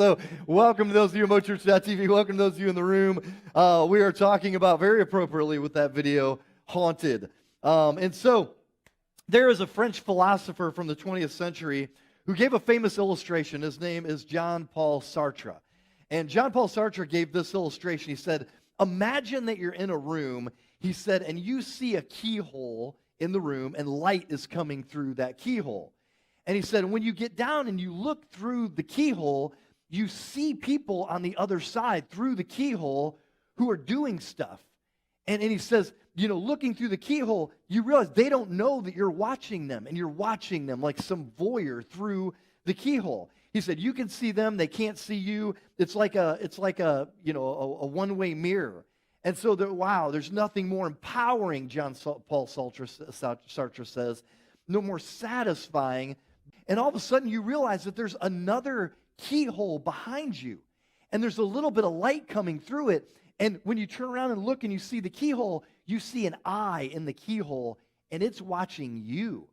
So, welcome to those of you on MoChurch.tv. Welcome to those of you in the room. We are talking about, very appropriately with that video, Haunted. And so, there is a French philosopher from the 20th century who gave a famous illustration. His name is Jean-Paul Sartre. And Jean-Paul Sartre gave this illustration. He said, imagine that you're in a room, he said, and you see a keyhole in the room, and light is coming through that keyhole. And he said, when you get down and you look through the keyhole, you see people on the other side through the keyhole who are doing stuff. And he says, you know, looking through the keyhole, you realize they don't know that you're watching them, and you're watching them like some voyeur through the keyhole. He said, you can see them, they can't see you. It's like a one-way mirror. And so, wow, there's nothing more empowering, Jean-Paul Sartre says, no more satisfying. And all of a sudden, you realize that there's another keyhole behind you, and there's a little bit of light coming through it. And when you turn around and look and you see the keyhole, you see an eye in the keyhole, and it's watching you.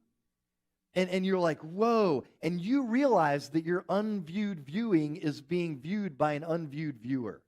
And you're like, whoa. And you realize that your unviewed viewing is being viewed by an unviewed viewer.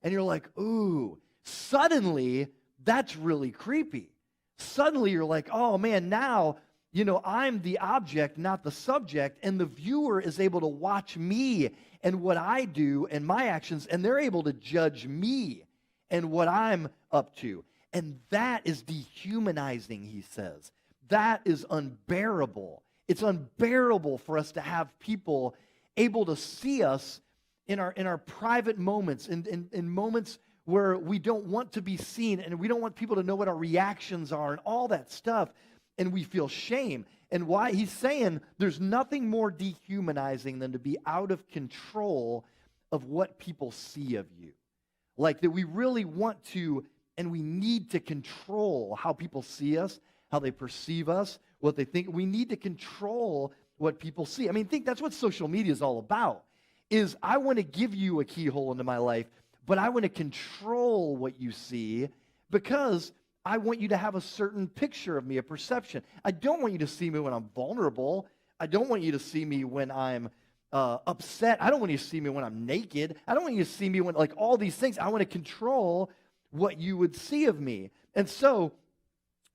And you're like, ooh. Suddenly, that's really creepy. Suddenly, you're like, oh man, now, you know, I'm the object, not the subject, and the viewer is able to watch me and what I do and my actions, and they're able to judge me and what I'm up to. And that is dehumanizing, he says. That is unbearable. It's unbearable for us to have people able to see us in our private moments, in moments where we don't want to be seen, and we don't want people to know what our reactions are and all that stuff. And we feel shame. And why? He's saying there's nothing more dehumanizing than to be out of control of what people see of you. Like that we really want to, and we need to control how people see us, how they perceive us, what they think. We need to control what people see. I mean, think that's what social media is all about, is I want to give you a keyhole into my life, but I want to control what you see because I want you to have a certain picture of me, a perception. I don't want you to see me when I'm vulnerable. I don't want you to see me when I'm upset. I don't want you to see me when I'm naked. I don't want you to see me when, like, all these things. I want to control what you would see of me. And so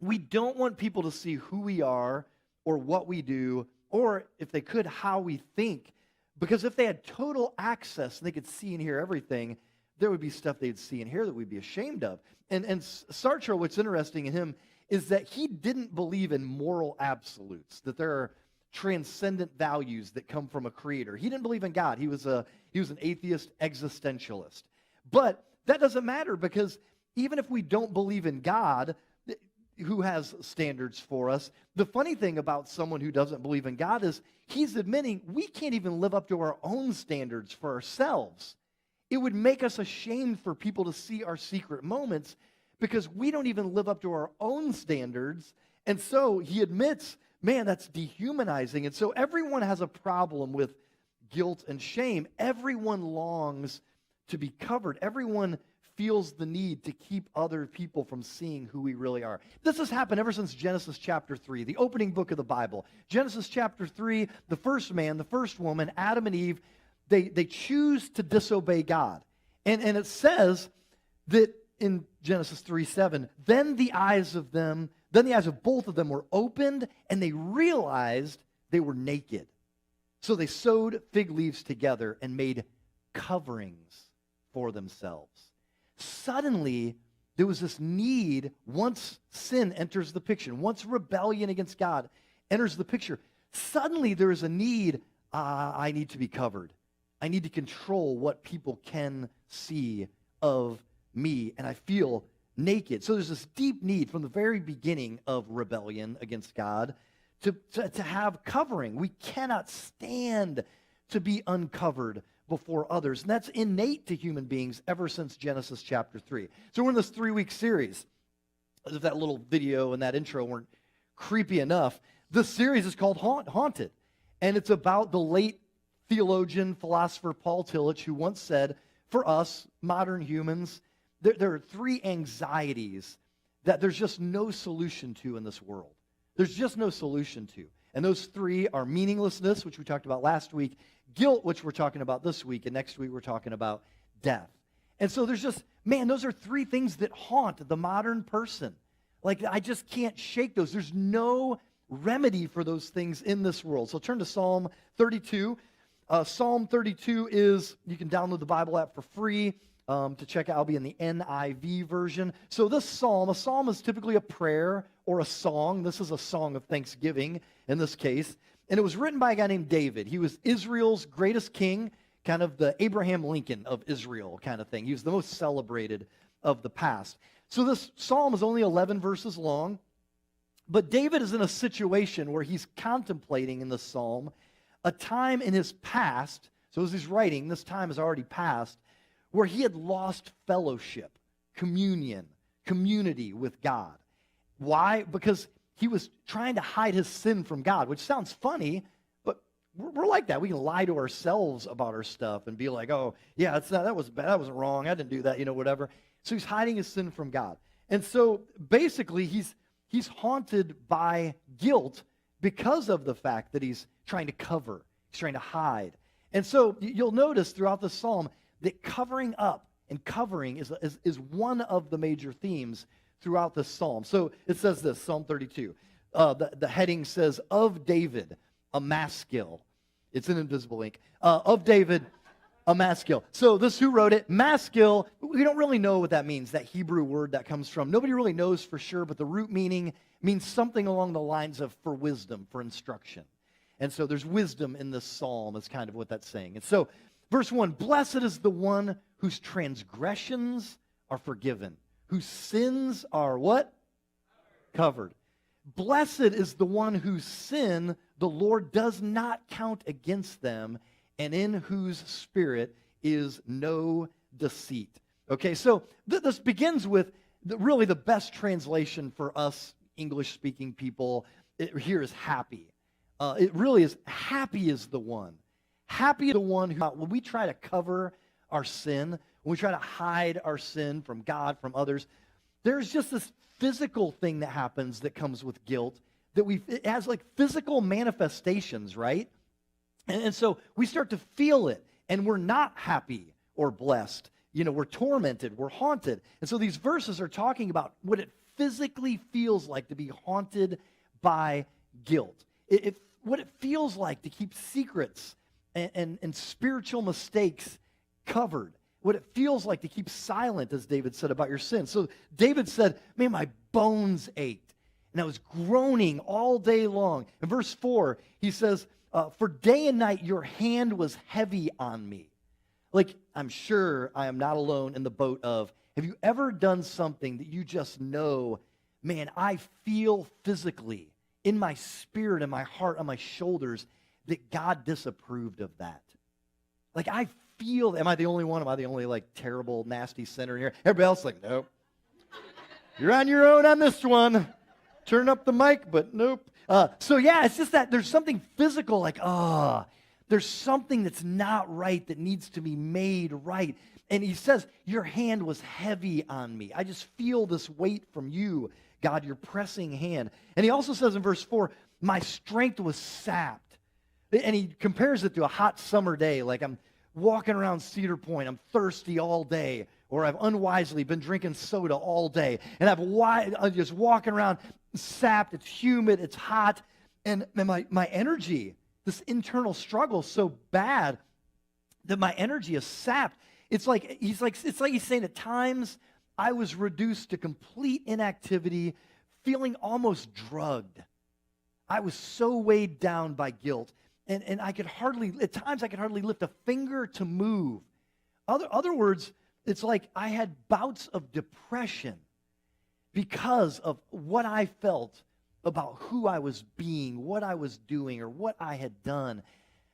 we don't want people to see who we are or what we do, or if they could, how we think. Because if they had total access and they could see and hear everything, there would be stuff they'd see and hear that we'd be ashamed of. And Sartre, what's interesting in him is that he didn't believe in moral absolutes, that there are transcendent values that come from a creator. He didn't believe in God. He was an atheist existentialist. But that doesn't matter, because even if we don't believe in God, who has standards for us, the funny thing about someone who doesn't believe in God is he's admitting we can't even live up to our own standards for ourselves. It would make us ashamed for people to see our secret moments because we don't even live up to our own standards. And so he admits, man, that's dehumanizing. And so everyone has a problem with guilt and shame. Everyone longs to be covered. Everyone feels the need to keep other people from seeing who we really are. This has happened ever since Genesis chapter 3, the opening book of the Bible. Genesis chapter 3, the first man, the first woman, Adam and Eve, they choose to disobey God. And it says that in Genesis 3:7, then the eyes of both of them were opened, and they realized they were naked. So they sewed fig leaves together and made coverings for themselves. Suddenly, there was this need, once sin enters the picture, once rebellion against God enters the picture, suddenly there is a need, I need to be covered. I need to control what people can see of me, and I feel naked. So there's this deep need from the very beginning of rebellion against God to have covering. We cannot stand to be uncovered before others, and that's innate to human beings ever since Genesis chapter 3. So we're in this 3-week series. As if that little video and that intro weren't creepy enough, this series is called Haunted, and it's about the late theologian, philosopher Paul Tillich, who once said, for us, modern humans, there are 3 anxieties that there's just no solution to in this world. There's just no solution to. And those three are meaninglessness, which we talked about last week, guilt, which we're talking about this week, and next week we're talking about death. And so there's just, man, those are three things that haunt the modern person. Like, I just can't shake those. There's no remedy for those things in this world. So turn to Psalm 32. Psalm 32 is, you can download the Bible app for free to check out. I'll be in the NIV version. So this psalm, a psalm is typically a prayer or a song. This is a song of thanksgiving in this case. And it was written by a guy named David. He was Israel's greatest king, kind of the Abraham Lincoln of Israel kind of thing. He was the most celebrated of the past. So this psalm is only 11 verses long. But David is in a situation where he's contemplating in the psalm a time in his past, so as he's writing, this time has already passed, where he had lost fellowship, communion, community with God. Why? Because he was trying to hide his sin from God, which sounds funny, but we're like that. We can lie to ourselves about our stuff and be like, oh, yeah, that was bad, that wasn't wrong, I didn't do that, whatever. So he's hiding his sin from God. And so basically he's haunted by guilt because of the fact that he's trying to cover, he's trying to hide. And so you'll notice throughout the psalm that covering up and covering is one of the major themes throughout the psalm. So it says this, Psalm 32. The heading says, of David, a maskil. It's an invisible ink. Of David, a maskil. So this, who wrote it? Maskil, we don't really know what that means, that Hebrew word that comes from. Nobody really knows for sure, but the root meaning means something along the lines of for wisdom, for instruction. And so there's wisdom in this psalm is kind of what that's saying. And so verse 1, blessed is the one whose transgressions are forgiven, whose sins are what? Covered. Blessed is the one whose sin the Lord does not count against them, and in whose spirit is no deceit. Okay, so this begins with really the best translation for us English-speaking people here is happy. It really is, happy is the one. Happy is the one who, when we try to cover our sin, when we try to hide our sin from God, from others, there's just this physical thing that happens that comes with guilt, that it has like physical manifestations, right? And so we start to feel it, and we're not happy or blessed. We're tormented, we're haunted. And so these verses are talking about what it physically feels like to be haunted by guilt. What it feels like to keep secrets and spiritual mistakes covered. What it feels like to keep silent, as David said, about your sin. So David said, man, my bones ached, and I was groaning all day long. In verse 4, he says, for day and night your hand was heavy on me. Like, I'm sure I am not alone in the boat of, have you ever done something that you just know, man, I feel physically, in my spirit, in my heart, on my shoulders, that God disapproved of that? Like, I feel, am I the only one? Am I the only, like, terrible, nasty sinner here? Everybody else like, nope. You're on your own on this one. Turn up the mic, but nope. So yeah, it's just that there's something physical, like, there's something that's not right that needs to be made right. And he says, your hand was heavy on me. I just feel this weight from you, God, your pressing hand. And he also says in verse 4, my strength was sapped. And he compares it to a hot summer day, like I'm walking around Cedar Point, I'm thirsty all day, or I've unwisely been drinking soda all day, and I'm just walking around sapped, it's humid, it's hot, and my energy, this internal struggle is so bad that my energy is sapped. It's like he's saying at times I was reduced to complete inactivity, feeling almost drugged. I was so weighed down by guilt, and at times I could hardly lift a finger to move. Other words, it's like I had bouts of depression because of what I felt about who I was being, what I was doing, or what I had done.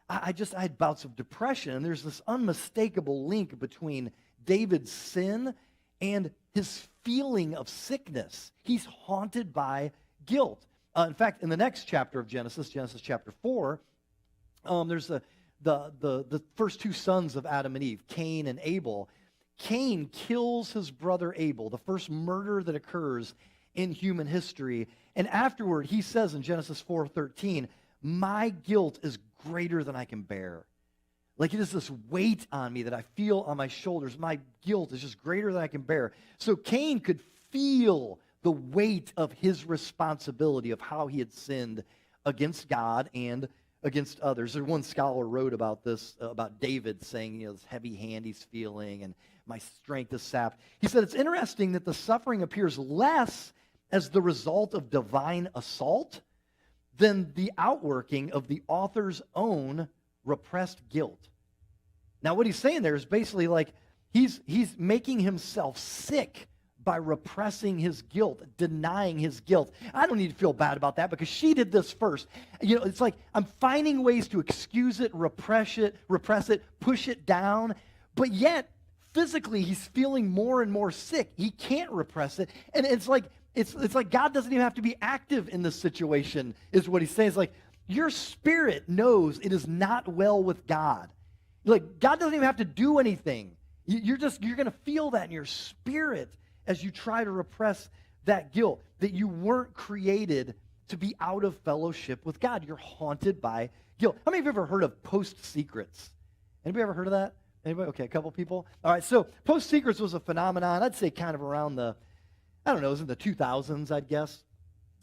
I had bouts of depression, and there's this unmistakable link between David's sin and his feeling of sickness. He's haunted by guilt. In fact, in the next chapter of Genesis chapter 4, there's the first two sons of Adam and Eve, Cain and Abel. Cain kills his brother Abel, the first murder that occurs in human history. And afterward, he says in Genesis 4:13, my guilt is greater than I can bear. Like it is this weight on me that I feel on my shoulders. My guilt is just greater than I can bear. So Cain could feel the weight of his responsibility of how he had sinned against God and against others. There's one scholar wrote about this, about David saying, this heavy hand he's feeling and my strength is sapped. He said, it's interesting that the suffering appears less as the result of divine assault than the outworking of the author's own repressed guilt. Now, what he's saying there is basically like he's making himself sick by repressing his guilt, denying his guilt. I don't need to feel bad about that because she did this first. It's like I'm finding ways to excuse it, repress it, push it down, but yet physically he's feeling more and more sick. He can't repress it, and it's like God doesn't even have to be active in this situation, is what he's saying. It's like your spirit knows it is not well with God. Like God doesn't even have to do anything. You're going to feel that in your spirit as you try to repress that guilt, that you weren't created to be out of fellowship with God. You're haunted by guilt. How many of you have ever heard of Post Secrets? Anybody ever heard of that? Anybody? Okay, a couple people. All right, so Post Secrets was a phenomenon, I'd say kind of around it was in the 2000s, I'd guess.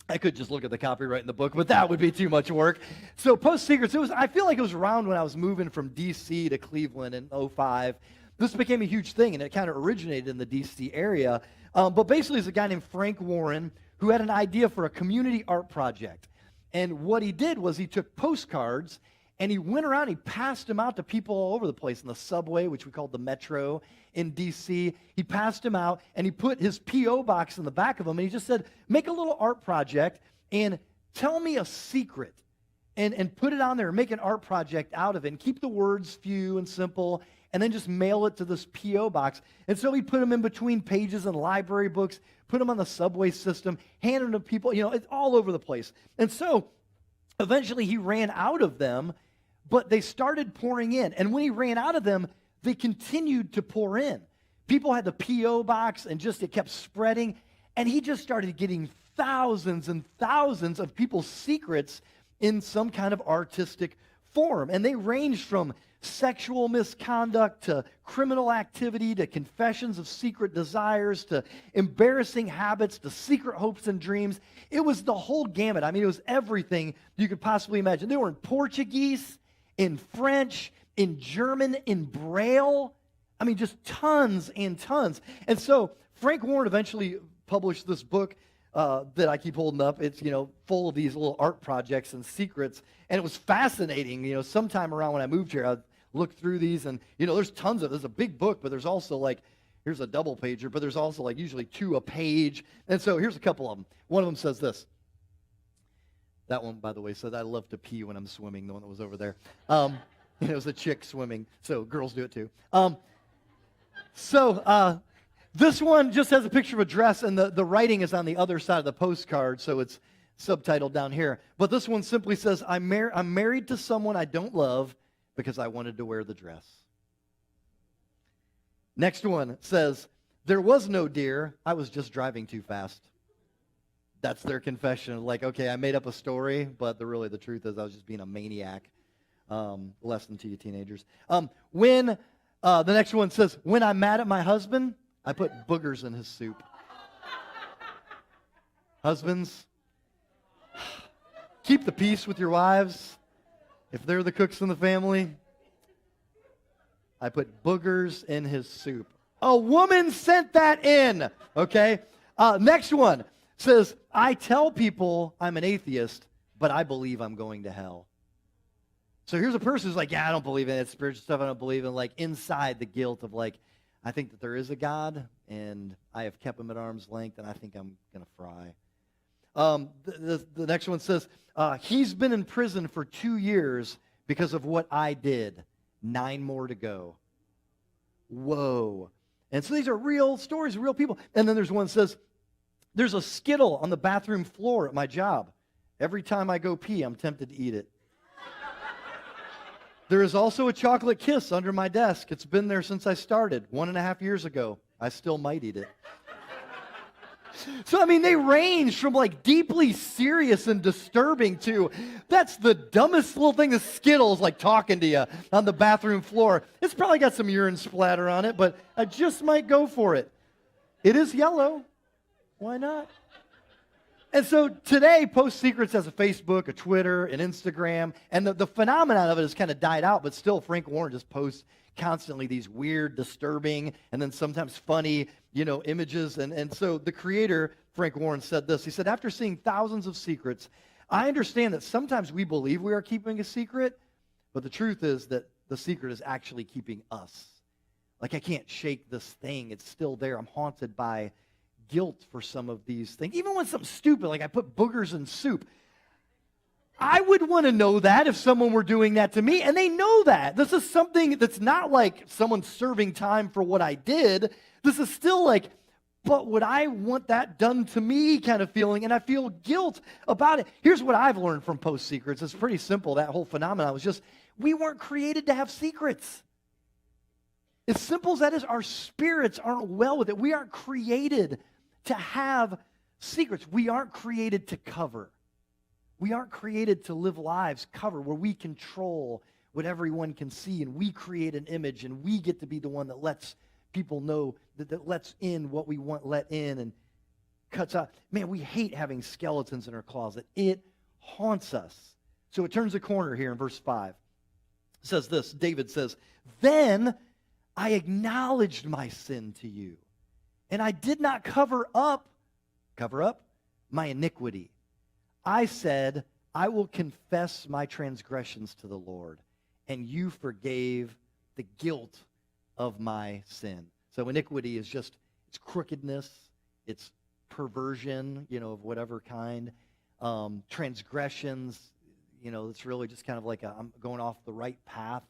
I could just look at the copyright in the book, but that would be too much work. So Post Secrets, I feel like it was around when I was moving from D.C. to Cleveland in 2005. This became a huge thing, and it kind of originated in the D.C. area. But basically, there's a guy named Frank Warren who had an idea for a community art project. And what he did was he took postcards, and he went around, he passed them out to people all over the place in the subway, which we called the Metro in D.C. He passed them out, and he put his P.O. box in the back of them, and he just said, make a little art project, and tell me a secret. And put it on there, and make an art project out of it, and keep the words few and simple, and then just mail it to this P.O. box. And so he put them in between pages and library books, put them on the subway system, handed them to people, it's all over the place. And so eventually he ran out of them, but they started pouring in. And when he ran out of them, they continued to pour in. People had the P.O. box, and it kept spreading. And he just started getting thousands and thousands of people's secrets in some kind of artistic form. And they ranged from sexual misconduct to criminal activity to confessions of secret desires to embarrassing habits to secret hopes and dreams. It was the whole gamut. I mean, it was everything you could possibly imagine. They were in Portuguese, in French, in German, in Braille. I mean, just tons and tons. And so Frank Warren eventually published this book that I keep holding up. It's, full of these little art projects and secrets. And it was fascinating. Sometime around when I moved here, I looked through these, and, there's a big book, but there's also here's a double pager, but there's also usually two a page. And so here's a couple of them. One of them says this. That one, by the way, said I love to pee when I'm swimming, the one that was over there. It was a chick swimming, so girls do it too. This one just has a picture of a dress, and the writing is on the other side of the postcard, so it's subtitled down here. But this one simply says, I'm married to someone I don't love because I wanted to wear the dress. Next one says, there was no deer, I was just driving too fast. That's their confession. Okay, I made up a story, but the truth is I was just being a maniac. Lesson to you teenagers. The next one says, when I'm mad at my husband, I put boogers in his soup. Husbands, keep the peace with your wives. If they're the cooks in the family, I put boogers in his soup. A woman sent that in, okay? Next one says, I tell people I'm an atheist, but I believe I'm going to hell. So here's a person who's like, yeah, I don't believe in it. Spiritual stuff I don't believe in. Inside the guilt of I think that there is a God, and I have kept him at arm's length, and I think I'm going to fry. The next one says, he's been in prison for 2 years because of what I did. 9 more to go. Whoa. And so these are real stories, real people. And then there's one that says, there's a Skittle on the bathroom floor at my job. Every time I go pee, I'm tempted to eat it. There is also a chocolate kiss under my desk. It's been there since I started 1.5 years ago. I still might eat it. So, I mean, they range from like deeply serious and disturbing to that's the dumbest little thing, the Skittles like talking to you on the bathroom floor. It's probably got some urine splatter on it, but I just might go for it. It is yellow. Why not? And so today, Post Secrets has a Facebook, a Twitter, an Instagram, and the phenomenon of it has kind of died out, but still Frank Warren just posts constantly these weird, disturbing, and then sometimes funny, images. And so the creator, Frank Warren, said this. He said, after seeing thousands of secrets, I understand that sometimes we believe we are keeping a secret, but the truth is that the secret is actually keeping us. Like, I can't shake this thing. It's still there. I'm haunted by guilt for some of these things. Even when something stupid, like I put boogers in soup, I would want to know that if someone were doing that to me, and they know that. This is something that's not like someone serving time for what I did. This is still like, but would I want that done to me kind of feeling, and I feel guilt about it. Here's what I've learned from Post Secrets. It's pretty simple. That whole phenomenon was just, we weren't created to have secrets. As simple as that is, our spirits aren't well with it. We aren't created to have secrets. We aren't created to cover. We aren't created to live lives cover where we control what everyone can see, and we create an image, and we get to be the one that lets people know, that lets in what we want let in and cuts out. Man, we hate having skeletons in our closet. It haunts us. So it turns a corner here in verse 5. It says this, David says, then I acknowledged my sin to you, and I did not cover up my iniquity. I said, I will confess my transgressions to the Lord, and you forgave the guilt of my sin. So iniquity is just, it's crookedness, it's perversion, of whatever kind. Transgressions, it's really just kind of like I'm going off the right path.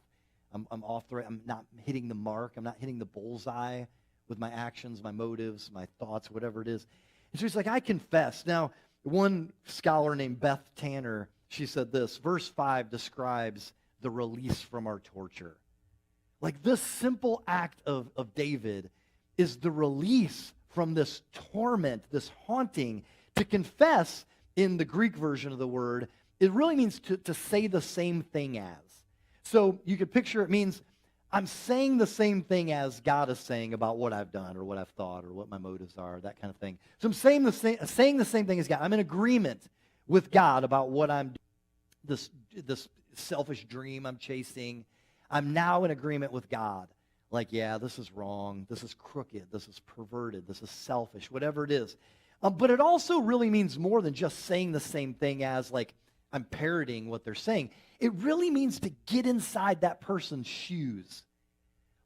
I'm off the right, I'm not hitting the mark. I'm not hitting the bullseye with my actions, my motives, my thoughts, whatever it is. And so he's like, I confess. Now, one scholar named Beth Tanner, she said this, verse 5 describes the release from our torture. Like this simple act of David is the release from this torment, this haunting. To confess, in the Greek version of the word, it really means to say the same thing as. So you could picture it means I'm saying the same thing as God is saying about what I've done or what I've thought or what my motives are, that kind of thing. So I'm saying the same thing as God. I'm in agreement with God about what I'm doing, this selfish dream I'm chasing. I'm now in agreement with God. Like, yeah, this is wrong. This is crooked. This is perverted. This is selfish, whatever it is. But it also really means more than just saying the same thing as, like, I'm parroting what they're saying. It really means to get inside that person's shoes.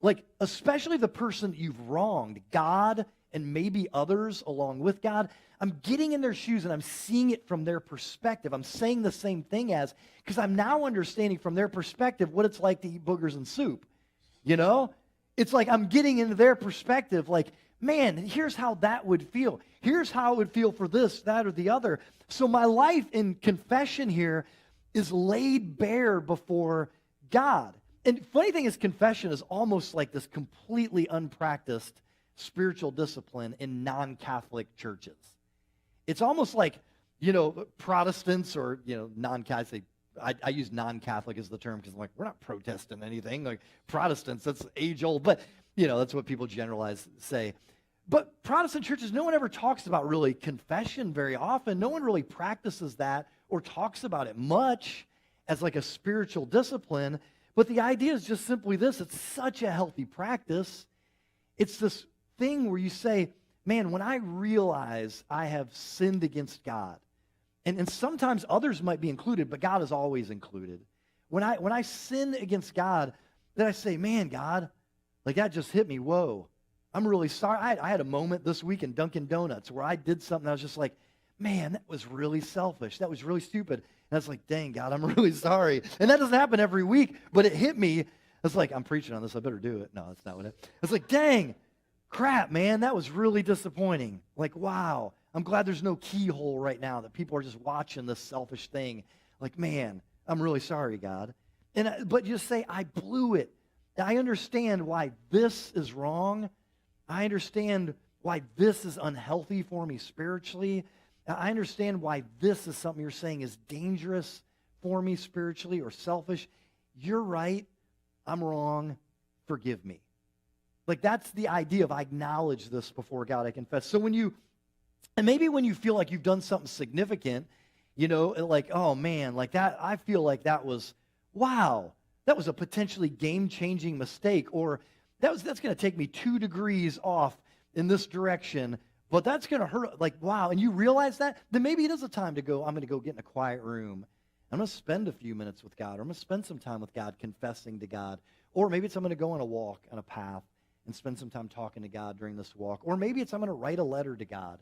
Like, especially the person you've wronged, God and maybe others along with God. I'm getting in their shoes and I'm seeing it from their perspective. I'm saying the same thing as, because I'm now understanding from their perspective what it's like to eat boogers and soup. It's like I'm getting into their perspective, like, man, here's how that would feel. Here's how it would feel for this, that, or the other. So my life in confession here is laid bare before God. And funny thing is, confession is almost like this completely unpracticed spiritual discipline in non-Catholic churches. It's almost like, Protestants or, non-Catholic. I use non-Catholic as the term because I'm like, we're not protesting anything. Like Protestants, that's age-old. But, that's what people generalize say. But Protestant churches, no one ever talks about really confession very often. No one really practices that or talks about it much as like a spiritual discipline. But the idea is just simply this. It's such a healthy practice. It's this thing where you say, man, when I realize I have sinned against God, and sometimes others might be included, but God is always included. When I sin against God, then I say, man, God, like that just hit me. Whoa, I'm really sorry. I had a moment this week in Dunkin' Donuts where I did something. I was just like, man, that was really selfish. That was really stupid. And I was like, dang, God, I'm really sorry. And that doesn't happen every week, but it hit me. It's like, I'm preaching on this. I better do it. No, that's not what it. It's like, dang, crap, man, that was really disappointing. Like, wow, I'm glad there's no keyhole right now that people are just watching this selfish thing. Like, man, I'm really sorry, God. But just say, I blew it. I understand why this is wrong. I understand why this is unhealthy for me spiritually. I understand why this is something you're saying is dangerous for me spiritually or selfish. You're right. I'm wrong. Forgive me. Like, that's the idea of I acknowledge this before God, I confess. So and maybe when you feel like you've done something significant, like, oh man, like that, I feel like that was, wow, that was a potentially game-changing mistake, or that's going to take me 2 degrees off in this direction, but that's going to hurt, like, wow, and you realize that, then maybe it is a time to go, I'm going to go get in a quiet room. I'm going to spend a few minutes with God, or I'm going to spend some time with God confessing to God, or maybe it's I'm going to go on a walk, on a path, and spend some time talking to God during this walk, or maybe it's I'm going to write a letter to God.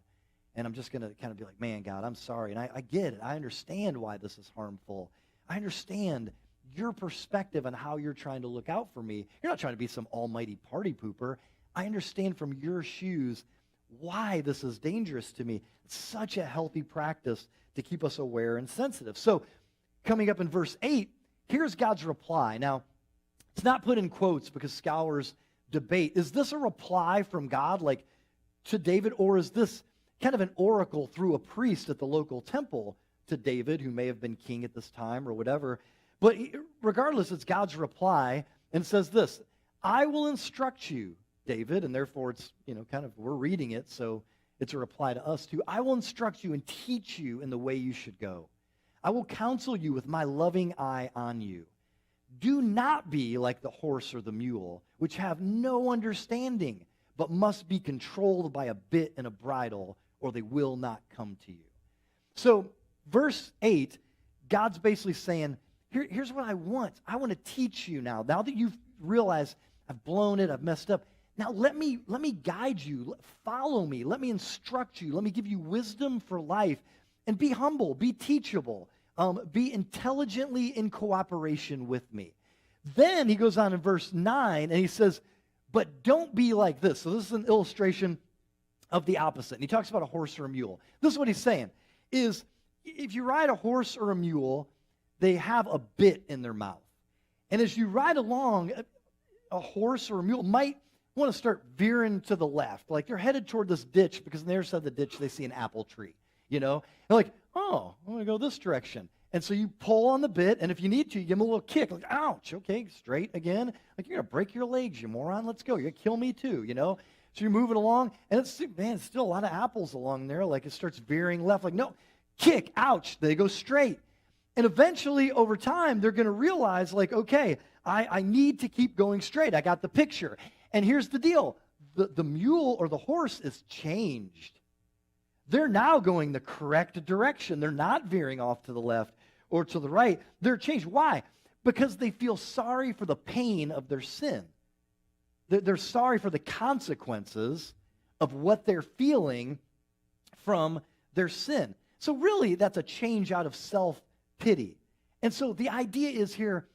And I'm just going to kind of be like, man, God, I'm sorry. And I get it. I understand why this is harmful. I understand your perspective on how you're trying to look out for me. You're not trying to be some almighty party pooper. I understand from your shoes why this is dangerous to me. It's such a healthy practice to keep us aware and sensitive. So coming up in verse 8, here's God's reply. Now, it's not put in quotes because scholars debate. Is this a reply from God, like to David, or is this kind of an oracle through a priest at the local temple to David, who may have been king at this time or whatever? But regardless, it's God's reply, and it says this: I will instruct you, David, and therefore it's, we're reading it, so it's a reply to us too. I will instruct you and teach you in the way you should go. I will counsel you with my loving eye on you. Do not be like the horse or the mule, which have no understanding, but must be controlled by a bit and a bridle, or they will not come to you. So, verse 8, God's basically saying, here's what I want. I want to teach you now. Now that you've realized I've blown it, I've messed up, now let me guide you. Follow me. Let me instruct you. Let me give you wisdom for life. And be humble. Be teachable. Be intelligently in cooperation with me. Then he goes on in verse 9, and he says, but don't be like this. So this is an illustration of the opposite. And he talks about a horse or a mule. This is what he's saying, is if you ride a horse or a mule, they have a bit in their mouth. And as you ride along, a horse or a mule might want to start veering to the left. Like they're headed toward this ditch because on the other side of the ditch, they see an apple tree, They're like, oh, I'm going to go this direction. And so you pull on the bit, and if you need to, you give them a little kick. Like, ouch, okay, straight again. Like, you're going to break your legs, you moron. Let's go. You're going to kill me too, So you're moving along, and it's still a lot of apples along there. Like, it starts veering left. Like, no, kick, ouch. They go straight. And eventually, over time, they're going to realize, like, okay, I need to keep going straight. I got the picture. And here's the deal. The mule or the horse is changed. They're now going the correct direction. They're not veering off to the left or to the right. They're changed. Why? Because they feel sorry for the pain of their sin. They're sorry for the consequences of what they're feeling from their sin. So really, that's a change out of self-pity. And so the idea is here,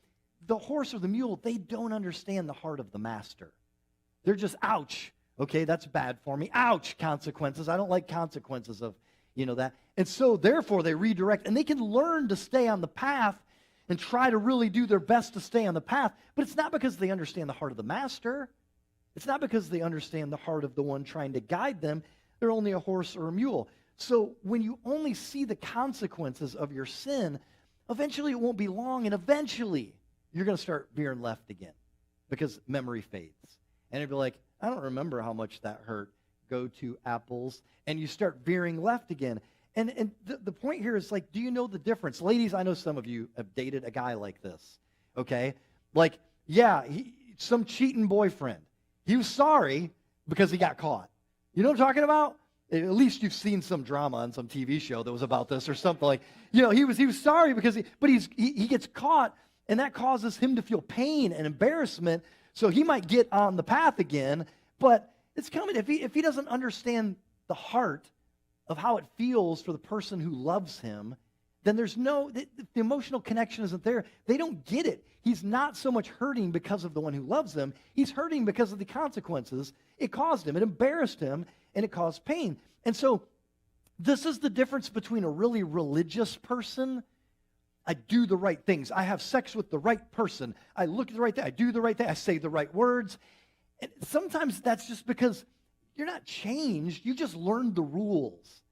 the horse or the mule, they don't understand the heart of the master. They're just, ouch. Okay, that's bad for me. Ouch, consequences. I don't like consequences of, that. And so, therefore, they redirect. And they can learn to stay on the path and try to really do their best to stay on the path. But it's not because they understand the heart of the master. It's not because they understand the heart of the one trying to guide them. They're only a horse or a mule. So, when you only see the consequences of your sin, eventually it won't be long. And eventually, you're going to start veering left again because memory fades. And it'll be like, I don't remember how much that hurt. Go to apples. And you start veering left again. And the point here is, like, do you know the difference? Ladies, I know some of you have dated a guy like this, okay? Like, yeah, some cheating boyfriend. He was sorry because he got caught. You know what I'm talking about? At least you've seen some drama on some TV show that was about this or something. Like, he was sorry because he gets caught, and that causes him to feel pain and embarrassment. So he might get on the path again, but it's coming. If he doesn't understand the heart of how it feels for the person who loves him, then the emotional connection isn't there. They don't get it. He's not so much hurting because of the one who loves him. He's hurting because of the consequences it caused him. It embarrassed him, and it caused pain. And so this is the difference between a really religious person. I do the right things. I have sex with the right person. I look at the right thing. I do the right thing. I say the right words. And sometimes that's just because you're not changed. You just learned the rules.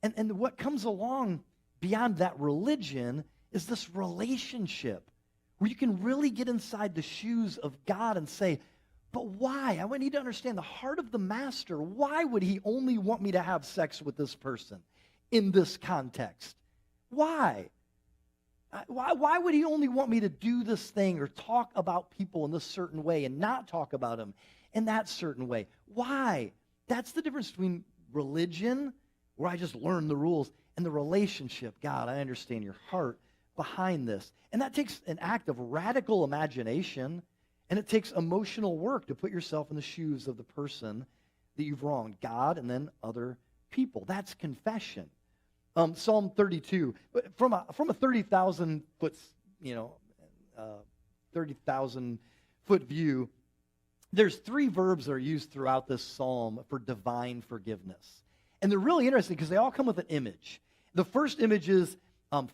And what comes along beyond that religion is this relationship where you can really get inside the shoes of God and say, but why? I need to understand the heart of the master. Why would he only want me to have sex with this person in this context? Why? Why would he only want me to do this thing or talk about people in this certain way and not talk about them in that certain way? Why? That's the difference between religion, where I just learn the rules, and the relationship. God, I understand your heart behind this. And that takes an act of radical imagination, and it takes emotional work to put yourself in the shoes of the person that you've wronged, God and then other people. That's confession. Psalm 32, from a 30,000 foot, 30,000 foot view, there's 3 verbs that are used throughout this psalm for divine forgiveness. And they're really interesting because they all come with an image. The first image is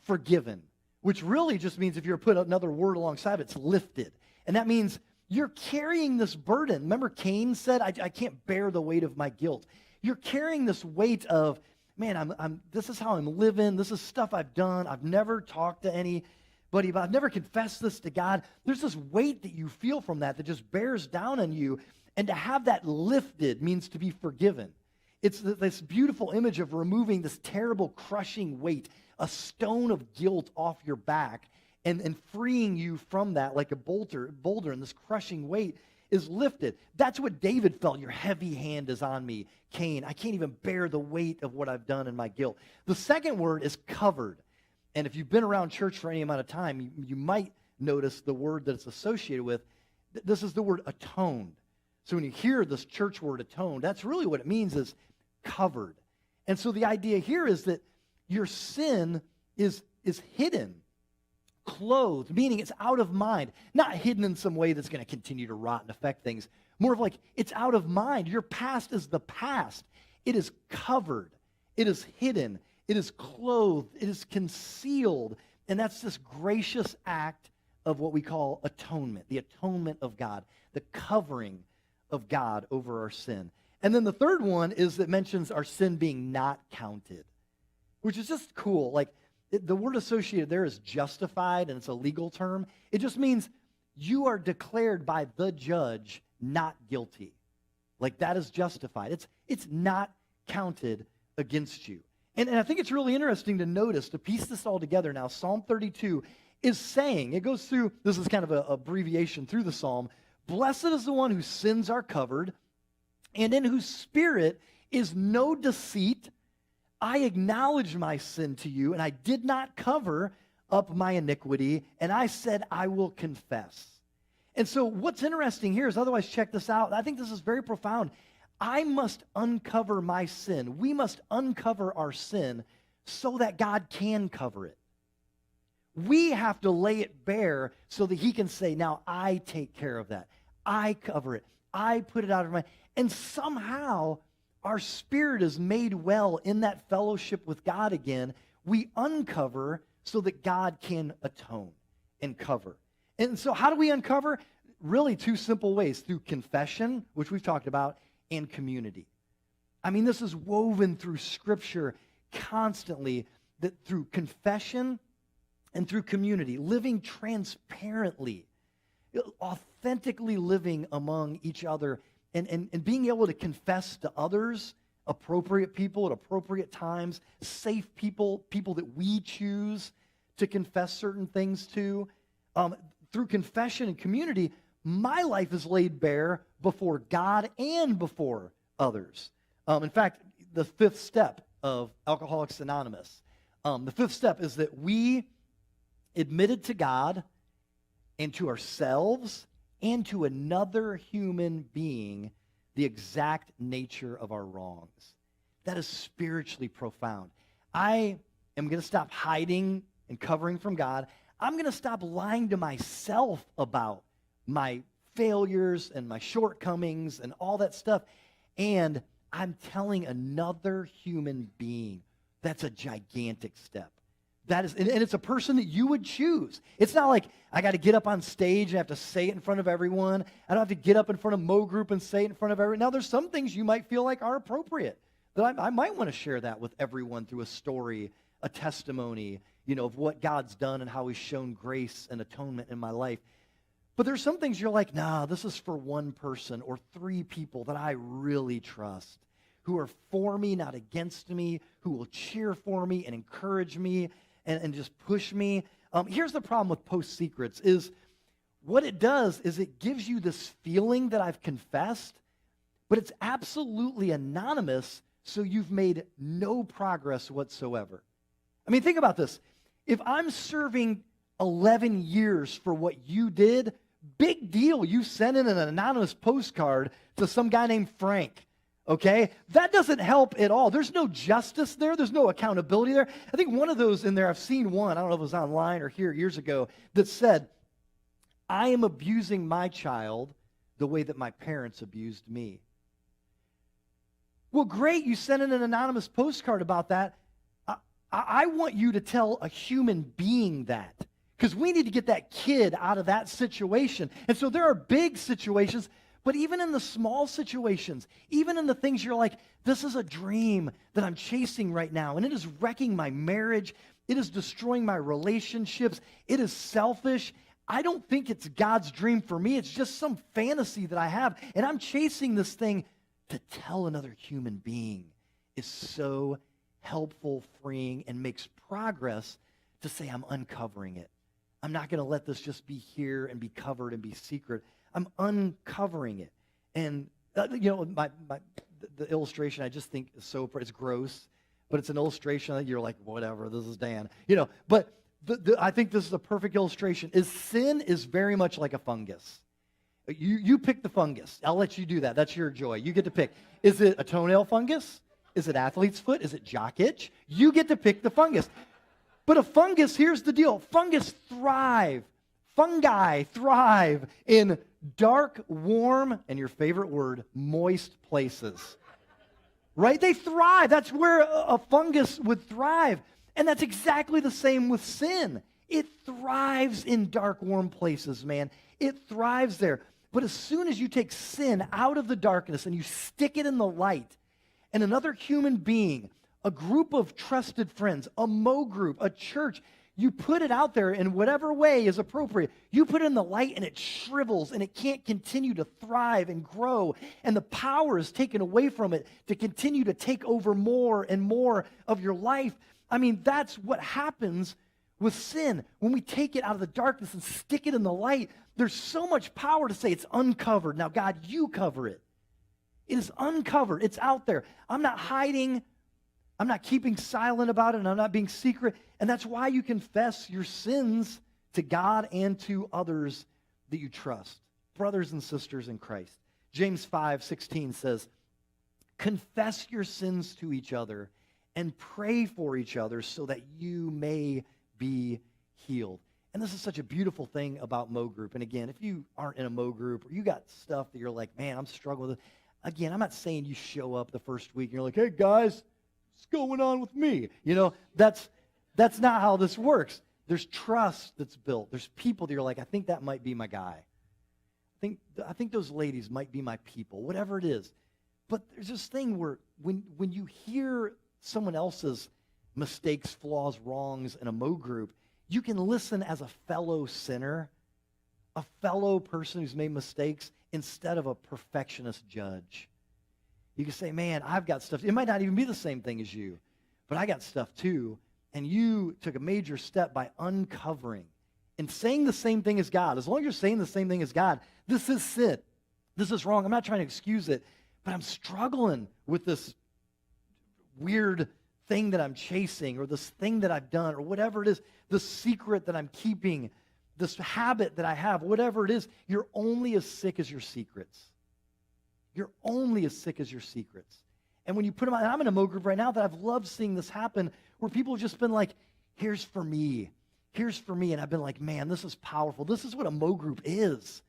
forgiven, which really just means, if you put another word alongside it, it's lifted. And that means you're carrying this burden. Remember Cain said, I can't bear the weight of my guilt. You're carrying this weight of, man, this is how I'm living. This is stuff I've done. I've never talked to anybody about. I've never confessed this to God. There's this weight that you feel from that just bears down on you. And to have that lifted means to be forgiven. It's this beautiful image of removing this terrible crushing weight, a stone of guilt off your back, and freeing you from that like a boulder, and this crushing weight is lifted. That's what David felt. Your heavy hand is on me, Cain. I can't even bear the weight of what I've done in my guilt. The second word is covered. And if you've been around church for any amount of time, you might notice the word that it's associated with. This is the word atoned. So when you hear this church word atoned, that's really what it means, is covered. And so the idea here is that your sin is hidden, clothed, meaning it's out of mind, not hidden in some way that's going to continue to rot and affect things. More of like, it's out of mind. Your past is the past. It is covered. It is hidden. It is clothed. It is concealed. And that's this gracious act of what we call atonement, the atonement of God, the covering of God over our sin. And then the third one is that mentions our sin being not counted, which is just cool. Like, the word associated there is justified, and it's a legal term. It just means you are declared by the judge not guilty. Like, that is justified. It's not counted against you. And I think it's really interesting to notice, to piece this all together now. Psalm 32 is saying, it goes through, this is kind of an abbreviation through the psalm, blessed is the one whose sins are covered, and in whose spirit is no deceit. I acknowledged my sin to you, and I did not cover up my iniquity, and I said, I will confess. And so what's interesting here is, otherwise check this out, I think this is very profound. I must uncover my sin. We must uncover our sin so that God can cover it. We have to lay it bare so that he can say, now I take care of that. I cover it. I put it out of my... And somehow our spirit is made well in that fellowship with God again. We uncover so that God can atone and cover. And so how do we uncover? Really 2 simple ways: through confession, which we've talked about, and community. I mean, this is woven through Scripture constantly, that through confession and through community, living transparently, authentically living among each other, and being able to confess to others, appropriate people at appropriate times, safe people that we choose to confess certain things to. Through confession and community, my life is laid bare before God and before others. In fact, the 5th step of Alcoholics Anonymous, the 5th step is that we admitted to God and to ourselves and to another human being the exact nature of our wrongs. That is spiritually profound. I am going to stop hiding and covering from God. I'm going to stop lying to myself about my failures and my shortcomings and all that stuff. And I'm telling another human being. That's a gigantic step. That is, and it's a person that you would choose. It's not like I got to get up on stage and have to say it in front of everyone. I don't have to get up in front of Mo Group and say it in front of everyone. Now, there's some things you might feel like are appropriate. That I might want to share that with everyone through a story, a testimony, of what God's done and how he's shown grace and atonement in my life. But there's some things you're like, nah, this is for one person or three people that I really trust, who are for me, not against me, who will cheer for me and encourage me and just push me. Here's the problem with Post Secrets is what it does is it gives you this feeling that I've confessed, but it's absolutely anonymous, so you've made no progress whatsoever. I mean, think about this. If I'm serving 11 years for what you did, big deal. You sent in an anonymous postcard to some guy named Frank. Okay? That doesn't help at all. There's no justice there. There's no accountability there. I think one of those in there, I've seen one, I don't know if it was online or here years ago, that said, I am abusing my child the way that my parents abused me. Well, great, you sent in an anonymous postcard about that. I want you to tell a human being that, because we need to get that kid out of that situation. And so there are big situations, but even in the small situations, even in the things you're like, this is a dream that I'm chasing right now, and it is wrecking my marriage, it is destroying my relationships, it is selfish. I don't think it's God's dream for me. It's just some fantasy that I have, and I'm chasing this thing. To tell another human being is so helpful, freeing, and makes progress to say, I'm uncovering it. I'm not going to let this just be here and be covered and be secret. I'm uncovering it. And, the illustration I just think is so, it's gross, but it's an illustration that you're like, whatever, this is Dan. But I think this is a perfect illustration. Sin is very much like a fungus. You pick the fungus. I'll let you do that. That's your joy. You get to pick. Is it a toenail fungus? Is it athlete's foot? Is it jock itch? You get to pick the fungus. But a fungus, here's the deal. Fungi thrive in dark, warm, and your favorite word, moist places. Right? They thrive. That's where a fungus would thrive. And that's exactly the same with sin. It thrives in dark, warm places, man. It thrives there. But as soon as you take sin out of the darkness and you stick it in the light, and another human being, a group of trusted friends, a Mo group, a church, you put it out there in whatever way is appropriate. You put it in the light and it shrivels and it can't continue to thrive and grow. And the power is taken away from it to continue to take over more and more of your life. I mean, that's what happens with sin. When we take it out of the darkness and stick it in the light, there's so much power to say it's uncovered. Now, God, you cover it. It is uncovered. It's out there. I'm not hiding. I'm not keeping silent about it, and I'm not being secret. And that's why you confess your sins to God and to others that you trust, brothers and sisters in Christ. James 5:16 says, confess your sins to each other and pray for each other so that you may be healed. And this is such a beautiful thing about Mo Group. And again, if you aren't in a Mo Group or you got stuff that you're like, man, I'm struggling with it. Again, I'm not saying you show up the first week and you're like, hey, guys, what's going on with me? That's not how this works. There's trust that's built. There's people that you're like, I think that might be my guy. I think those ladies might be my people, whatever it is. But there's this thing where when you hear someone else's mistakes, flaws, wrongs in a Mo Group, you can listen as a fellow sinner, a fellow person who's made mistakes, instead of a perfectionist judge. You can say, man, I've got stuff. It might not even be the same thing as you, but I got stuff too. And you took a major step by uncovering and saying the same thing as God. As long as you're saying the same thing as God, this is sin. This is wrong. I'm not trying to excuse it, but I'm struggling with this weird thing that I'm chasing, or this thing that I've done, or whatever it is, the secret that I'm keeping, this habit that I have, whatever it is. You're only as sick as your secrets. You're only as sick as your secrets. And when you put them out, and I'm in a Mo Group right now that I've loved seeing this happen, where people have just been like, here's for me. Here's for me. And I've been like, man, this is powerful. This is what a Mo Group is.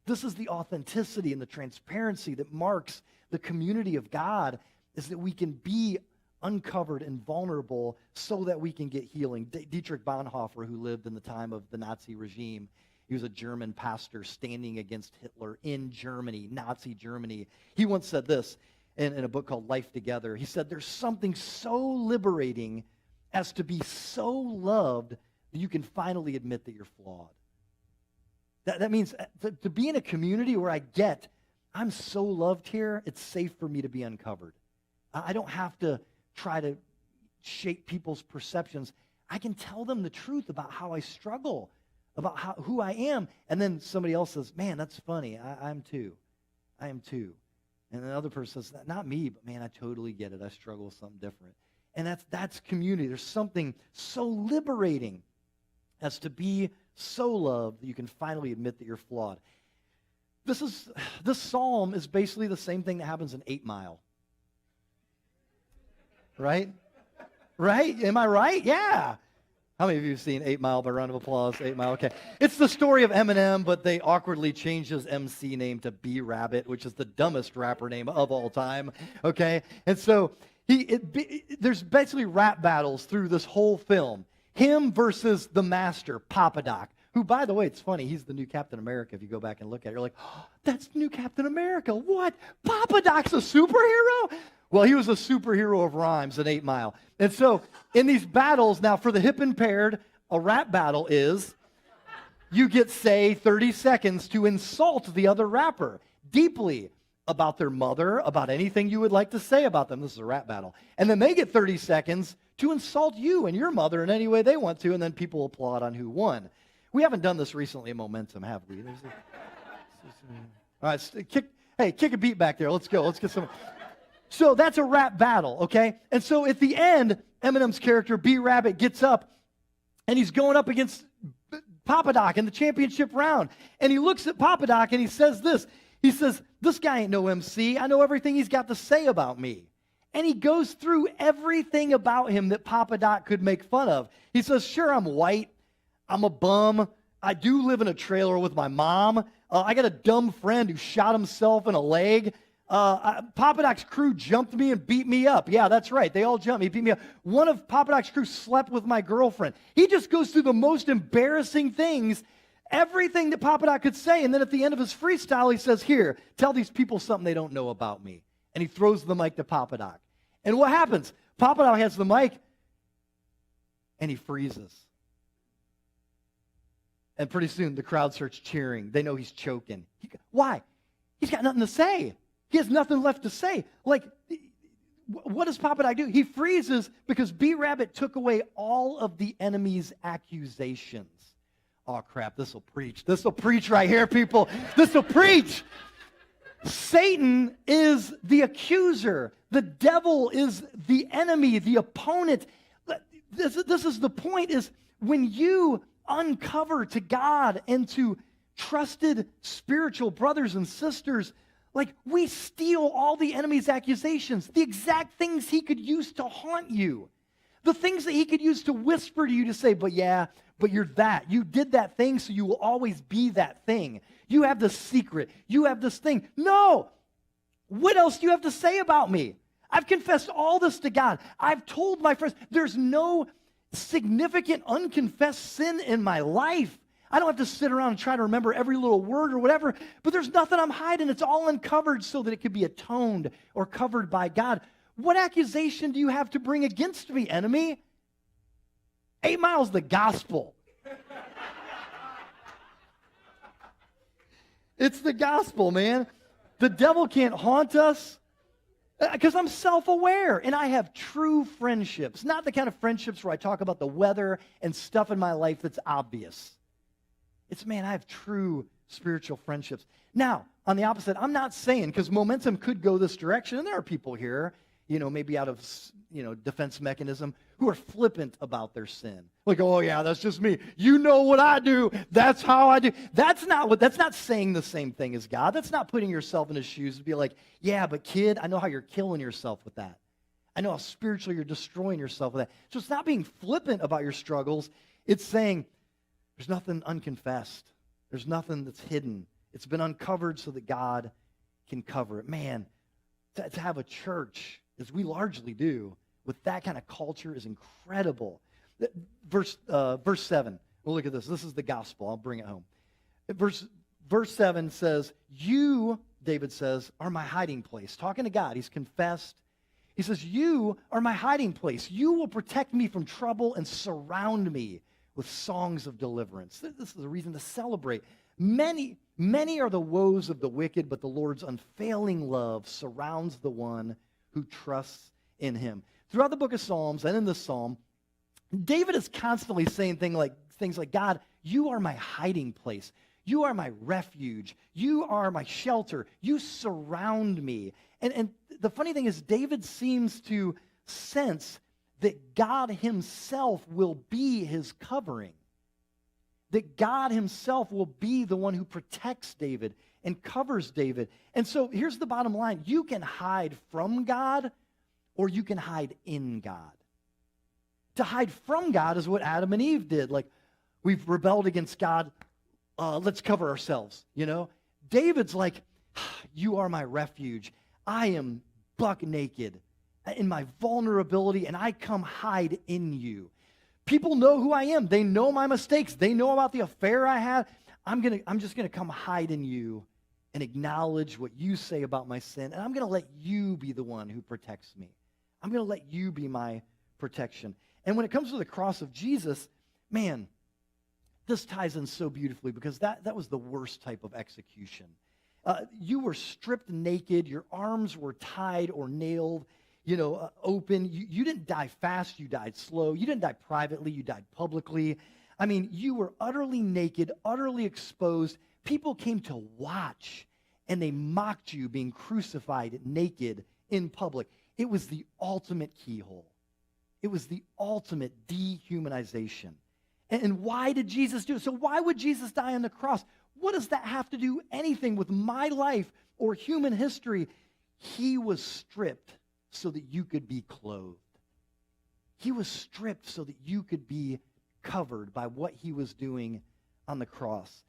This is the authenticity and the transparency that marks the community of God, is that we can be uncovered and vulnerable so that we can get healing. Dietrich Bonhoeffer, who lived in the time of the Nazi regime, he was a German pastor standing against Hitler in Germany, Nazi Germany. He once said this in a book called Life Together. He said, there's something so liberating as to be so loved that you can finally admit that you're flawed. That means to be in a community where I'm so loved here, it's safe for me to be uncovered. I don't have to try to shape people's perceptions. I can tell them the truth about how I struggle, about who I am. And then somebody else says, man, that's funny. I am too. I am too. And another person says, not me, but man, I totally get it. I struggle with something different. And that's community. There's something so liberating as to be so loved that you can finally admit that you're flawed. This psalm is basically the same thing that happens in 8 Mile. Right? Right? Am I right? Yeah. How many of you have seen 8 Mile by round of applause? 8 Mile, okay. It's the story of Eminem, but they awkwardly changed his MC name to B-Rabbit, which is the dumbest rapper name of all time, okay? And so there's basically rap battles through this whole film. Him versus the master, Papa Doc, who, by the way, it's funny, he's the new Captain America if you go back and look at it. You're like, oh, that's the new Captain America. What? Papa Doc's a superhero? Well, he was a superhero of rhymes in 8 Mile. And so in these battles, now for the hip impaired, a rap battle is you get, say, 30 seconds to insult the other rapper deeply about their mother, about anything you would like to say about them. This is a rap battle. And then they get 30 seconds to insult you and your mother in any way they want to, and then people applaud on who won. We haven't done this recently in Momentum, have we? All right, kick a beat back there. Let's go. Let's get some. So that's a rap battle, okay? And so at the end, Eminem's character, B-Rabbit, gets up, and he's going up against Papa Doc in the championship round. And he looks at Papa Doc, and he says this. He says, this guy ain't no MC. I know everything he's got to say about me. And he goes through everything about him that Papa Doc could make fun of. He says, sure, I'm white. I'm a bum. I do live in a trailer with my mom. I got a dumb friend who shot himself in a leg. Papa Doc's crew jumped me and beat me up. Yeah, that's right. They all jumped me, beat me up. One of Papa Doc's crew slept with my girlfriend. He just goes through the most embarrassing things, everything that Papa Doc could say. And then at the end of his freestyle, he says, here, tell these people something they don't know about me. And he throws the mic to Papa Doc. And what happens? Papa Doc has the mic, and he freezes. And pretty soon, the crowd starts cheering. They know he's choking. Why? He's got nothing to say. He has nothing left to say. Like, what does Papa Doc do? He freezes because B-Rabbit took away all of the enemy's accusations. Oh, crap, this will preach. This will preach right here, people. This will preach. Satan is the accuser. The devil is the enemy, the opponent. This is the point, is when you uncover to God and to trusted spiritual brothers and sisters, like, we steal all the enemy's accusations, the exact things he could use to haunt you, the things that he could use to whisper to you to say, but you're that. You did that thing, so you will always be that thing. You have the secret. You have this thing. No! What else do you have to say about me? I've confessed all this to God. I've told my friends, there's no significant unconfessed sin in my life. I don't have to sit around and try to remember every little word or whatever, but there's nothing I'm hiding. It's all uncovered so that it could be atoned or covered by God. What accusation do you have to bring against me, enemy? 8 Mile's the gospel. It's the gospel, man. The devil can't haunt us because I'm self-aware and I have true friendships, not the kind of friendships where I talk about the weather and stuff in my life that's obvious. It's, man, I have true spiritual friendships. Now, on the opposite, I'm not saying, because Momentum could go this direction, and there are people here, maybe out of, defense mechanism, who are flippant about their sin. Like, oh yeah, that's just me. You know what I do. That's how I do. That's not saying the same thing as God. That's not putting yourself in his shoes to be like, yeah, but kid, I know how you're killing yourself with that. I know how spiritually you're destroying yourself with that. So it's not being flippant about your struggles. It's saying, there's nothing unconfessed. There's nothing that's hidden. It's been uncovered so that God can cover it. Man, to have a church, as we largely do, with that kind of culture is incredible. Verse 7, we'll look at this. This is the gospel. I'll bring it home. Verse 7 says, you, David says, are my hiding place. Talking to God, he's confessed. He says, you are my hiding place. You will protect me from trouble and surround me with songs of deliverance. This is a reason to celebrate. Many are the woes of the wicked, but the Lord's unfailing love surrounds the one who trusts in him. Throughout the book of Psalms and in this psalm, David is constantly saying things like, God, you are my hiding place. You are my refuge. You are my shelter. You surround me. And the funny thing is, David seems to sense that God himself will be his covering. That God himself will be the one who protects David and covers David. And so here's the bottom line. You can hide from God or you can hide in God. To hide from God is what Adam and Eve did. Like, we've rebelled against God. Let's cover ourselves, you know? David's like, you are my refuge. I am buck naked in my vulnerability, and I come hide in you. People know who I am. They know my mistakes. They know about the affair I had. I'm just gonna come hide in you and acknowledge what you say about my sin, and I'm gonna let you be the one who protects me. I'm gonna let you be my protection. And when it comes to the cross of Jesus, man, this ties in so beautifully because that was the worst type of execution. You were stripped naked. Your arms were tied or nailed, open. You didn't die fast. You died slow. You didn't die privately. You died publicly. I mean, you were utterly naked, utterly exposed. People came to watch, and they mocked you being crucified naked in public. It was the ultimate keyhole. It was the ultimate dehumanization. And why did Jesus do it? So why would Jesus die on the cross? What does that have to do anything with my life or human history? He was stripped so that you could be clothed. He was stripped so that you could be covered by what he was doing on the cross.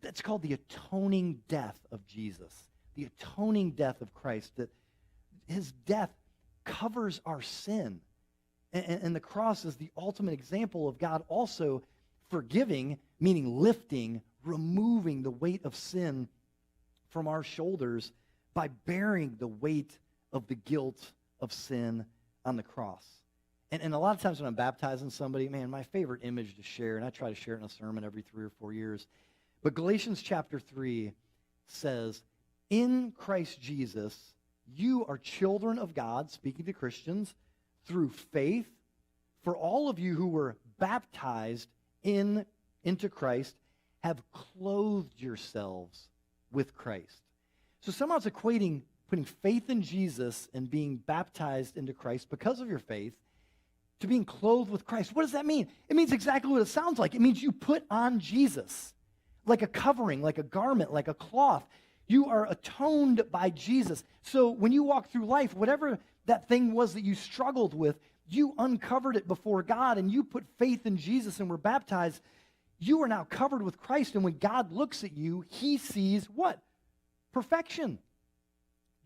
That's called the atoning death of Jesus, the atoning death of Christ, that his death covers our sin. And the cross is the ultimate example of God also forgiving, meaning lifting, removing the weight of sin from our shoulders by bearing the weight of the guilt of sin on the cross. And a lot of times when I'm baptizing somebody, man, my favorite image to share, and I try to share it in a sermon every 3 or 4 years, but Galatians chapter 3 says, in Christ Jesus, you are children of God, speaking to Christians, through faith. For all of you who were baptized into Christ have clothed yourselves with Christ. So somehow it's equating putting faith in Jesus and being baptized into Christ because of your faith to being clothed with Christ. What does that mean? It means exactly what it sounds like. It means you put on Jesus like a covering, like a garment, like a cloth. You are atoned by Jesus. So when you walk through life, whatever that thing was that you struggled with, you uncovered it before God and you put faith in Jesus and were baptized. You are now covered with Christ, and when God looks at you, he sees what? Perfection.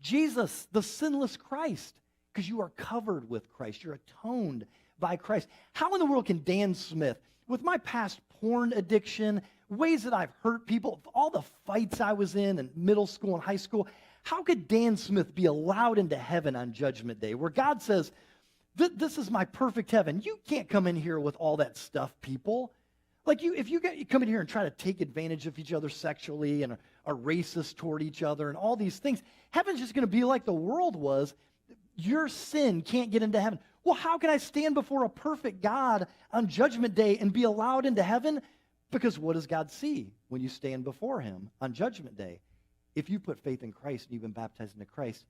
Jesus, the sinless Christ, because you are covered with Christ. You're atoned by Christ. How in the world can Dan Smith, with my past porn addiction, ways that I've hurt people, all the fights I was in middle school and high school, how could Dan Smith be allowed into heaven on Judgment Day, where God says, this is my perfect heaven. You can't come in here with all that stuff, people. Like if you come in here and try to take advantage of each other sexually and are racist toward each other and all these things, heaven's just going to be like the world was. Your sin can't get into heaven. Well, how can I stand before a perfect God on Judgment Day and be allowed into heaven? Because what does God see when you stand before him on Judgment Day? If you put faith in Christ and you've been baptized into Christ,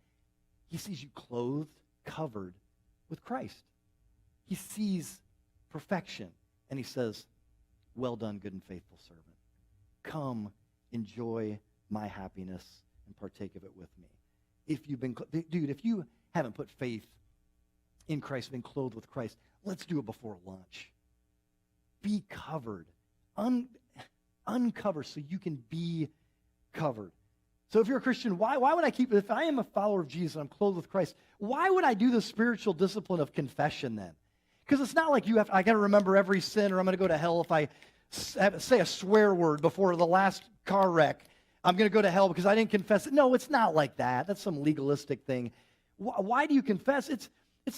he sees you clothed, covered with Christ. He sees perfection, and he says, well done, good and faithful servant. Come, enjoy my happiness and partake of it with me. If you haven't put faith in Christ, been clothed with Christ, let's do it before lunch. Be covered. Uncover so you can be covered. So if you're a Christian, why would I keep, if I am a follower of Jesus and I'm clothed with Christ, why would I do the spiritual discipline of confession then? Because it's not like I got to remember every sin or I'm going to go to hell if I say a swear word before the last car wreck. I'm going to go to hell because I didn't confess it. No, it's not like that. That's some legalistic thing. Why do you confess? It's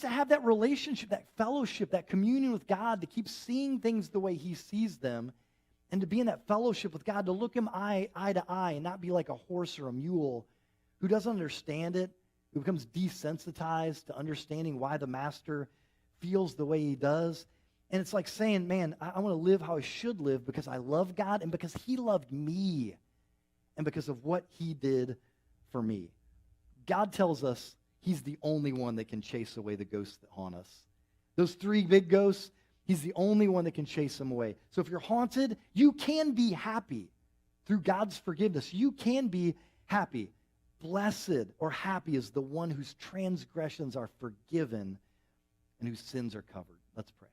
to have that relationship, that fellowship, that communion with God, to keep seeing things the way he sees them, and to be in that fellowship with God, to look him eye to eye and not be like a horse or a mule who doesn't understand it, who becomes desensitized to understanding why the master feels the way he does. And it's like saying, man, I want to live how I should live because I love God and because he loved me and because of what he did for me. God tells us he's the only one that can chase away the ghosts that haunt us. Those three big ghosts, he's the only one that can chase them away. So if you're haunted, you can be happy through God's forgiveness. You can be happy. Blessed or happy is the one whose transgressions are forgiven and whose sins are covered. Let's pray.